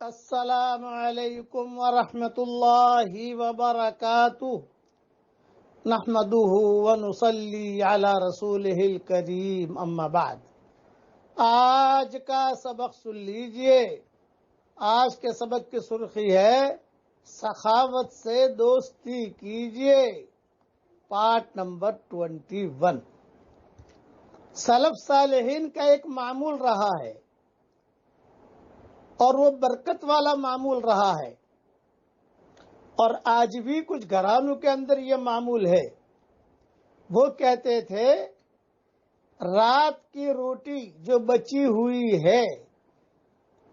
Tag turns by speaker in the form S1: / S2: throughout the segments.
S1: السلام علیکم ورحمۃ اللہ وبرکاتہ نحمده ونصلی علی رسولہ الکریم اما بعد۔ آج کا سبق سن لیجئے۔ آج کے سبق کی سرخی ہے سخاوت سے دوستی کیجئے، پارٹ نمبر 21۔ سلف صالحین کا ایک معمول رہا ہے اور وہ برکت والا معمول رہا ہے، اور آج بھی کچھ گھرانوں کے اندر یہ معمول ہے۔ وہ کہتے تھے رات کی روٹی جو بچی ہوئی ہے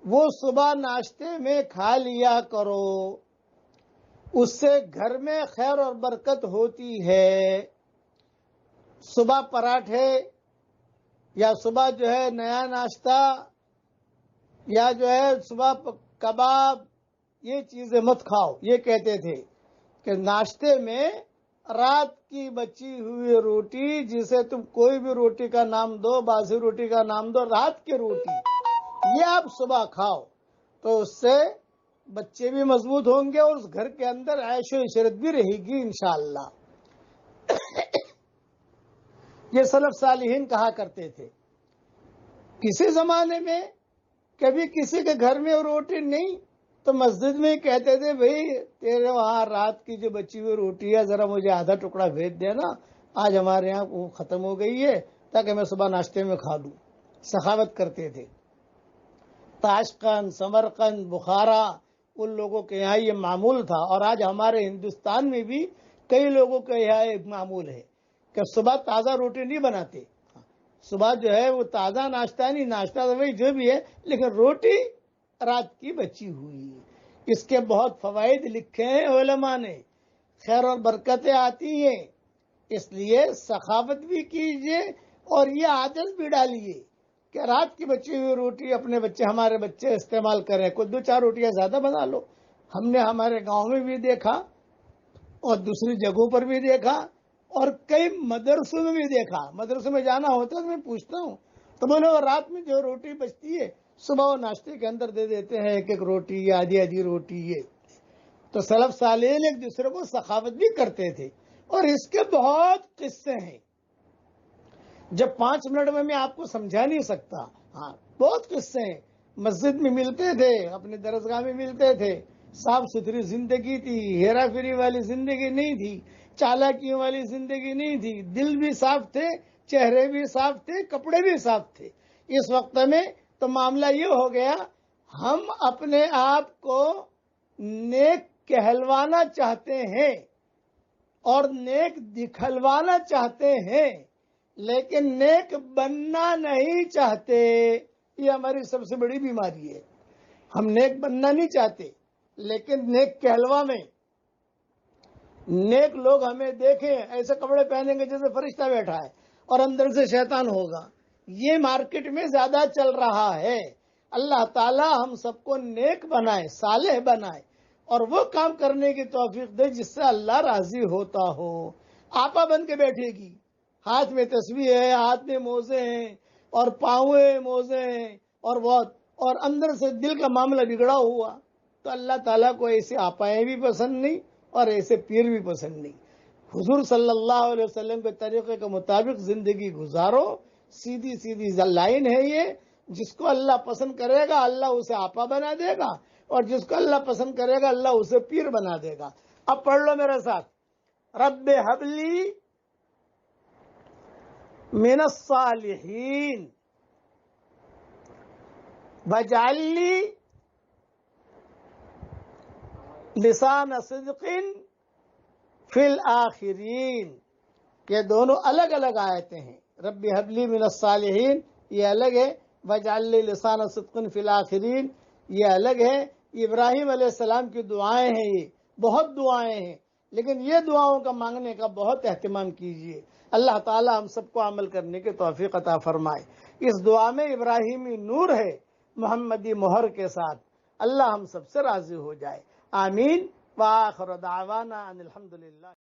S1: وہ صبح ناشتے میں کھا لیا کرو، اس سے گھر میں خیر اور برکت ہوتی ہے۔ صبح پراٹھے یا صبح جو ہے نیا ناشتہ یا جو ہے صبح کباب، یہ چیزیں مت کھاؤ۔ یہ کہتے تھے کہ ناشتے میں رات کی بچی ہوئی روٹی، جسے تم کوئی بھی روٹی کا نام دو، باسی روٹی کا نام دو، رات کی روٹی یہ آپ صبح کھاؤ، تو اس سے بچے بھی مضبوط ہوں گے اور اس گھر کے اندر عیش و عشرت بھی رہے گی انشاءاللہ۔ یہ سلف صالحین کہا کرتے تھے۔ کسی زمانے میں کبھی کسی کے گھر میں روٹی نہیں تو مسجد میں کہتے تھے بھئی تیرے وہاں رات کی جو بچی ہوئی روٹی ہے ذرا مجھے آدھا ٹکڑا بھیج دینا، آج ہمارے یہاں وہ ختم ہو گئی ہے تاکہ میں صبح ناشتے میں کھا لوں۔ سخاوت کرتے تھے۔ تاشقند، سمرقند، بخارا، ان لوگوں کے یہاں یہ معمول تھا، اور آج ہمارے ہندوستان میں بھی کئی لوگوں کے یہاں ایک معمول ہے کہ صبح تازہ روٹی نہیں بناتے۔ صبح جو ہے وہ تازہ ناشتہ نہیں، ناشتہ تو وہی جو بھی ہے، لیکن روٹی رات کی بچی ہوئی۔ اس کے بہت فوائد لکھے ہیں علماء نے، خیر اور برکتیں آتی ہیں۔ اس لیے سخاوت بھی کیجئے اور یہ عادت بھی ڈالیے کہ رات کی بچی ہوئی روٹی اپنے بچے، ہمارے بچے استعمال کریں۔ کوئی 2-4 روٹیاں زیادہ بنا لو۔ ہم نے ہمارے گاؤں میں بھی دیکھا اور دوسری جگہوں پر بھی دیکھا اور کئی مدرسوں میں بھی دیکھا۔ مدرسوں میں جانا ہوتا ہے تو میں پوچھتا ہوں تو بولے وہ رات میں جو روٹی بچتی ہے صبح وہ ناشتے کے اندر دے دیتے ہیں، ایک ایک روٹی یا آدھی روٹی۔ یہ تو سلف صالحین ایک دوسرے کو سخاوت بھی کرتے تھے، اور اس کے بہت قصے ہیں جب 5 منٹ میں آپ کو سمجھا نہیں سکتا۔ ہاں بہت قصے ہیں۔ مسجد میں ملتے تھے، اپنے درسگاہ میں ملتے تھے، صاف ستھری زندگی تھی، ہیرا پھیری والی زندگی نہیں تھی، چالاکیوں والی زندگی نہیں تھی، دل بھی صاف تھے، چہرے بھی صاف تھے، کپڑے بھی صاف تھے۔ اس وقت میں تو معاملہ یہ ہو گیا، ہم اپنے آپ کو نیک کہلوانا چاہتے ہیں اور نیک دکھلوانا چاہتے ہیں، لیکن نیک بننا نہیں چاہتے۔ یہ ہماری سب سے بڑی بیماری ہے۔ ہم نیک بننا نہیں چاہتے، لیکن نیک کہلوا میں نیک لوگ ہمیں دیکھیں ایسے کپڑے پہنیں گے جیسے فرشتہ بیٹھا ہے اور اندر سے شیطان ہوگا۔ یہ مارکیٹ میں زیادہ چل رہا ہے۔ اللہ تعالی ہم سب کو نیک بنائے، صالح بنائے، اور وہ کام کرنے کی توفیق دے جس سے اللہ راضی ہوتا ہو۔ آپا بن کے بیٹھے گی، ہاتھ میں تسبیح ہے، ہاتھ میں موزے ہیں اور پاؤں میں موزے ہیں اور اندر سے دل کا معاملہ بگڑا ہوا، تو اللہ تعالیٰ کو ایسے آپائیں بھی پسند نہیں اور ایسے پیر بھی پسند نہیں۔ حضور صلی اللہ علیہ وسلم کے طریقے کے مطابق زندگی گزارو، سیدھی سیدھی لائن ہے یہ۔ جس کو اللہ پسند کرے گا اللہ اسے آپا بنا دے گا، اور جس کو اللہ پسند کرے گا اللہ اسے پیر بنا دے گا۔ اب پڑھ لو میرے ساتھ، رب حبلی من الصالحین واجعل لی لسان صدق فی الآخرین۔ یہ دونوں الگ الگ آیتیں ہیں۔ رب حبلی من الصالحین یہ الگ ہے، واجعل لی لسان صدق فی الآخرین یہ الگ ہے۔ ابراہیم علیہ السلام کی دعائیں ہیں، یہ بہت دعائیں ہیں، لیکن یہ دعاؤں کا مانگنے کا بہت اہتمام کیجئے۔ اللہ تعالی ہم سب کو عمل کرنے کی توفیق عطا فرمائے۔ اس دعا میں ابراہیمی نور ہے محمدی مہر کے ساتھ۔ اللہ ہم سب سے راضی ہو جائے، آمین۔ وآخر دعوانا ان الحمدللہ۔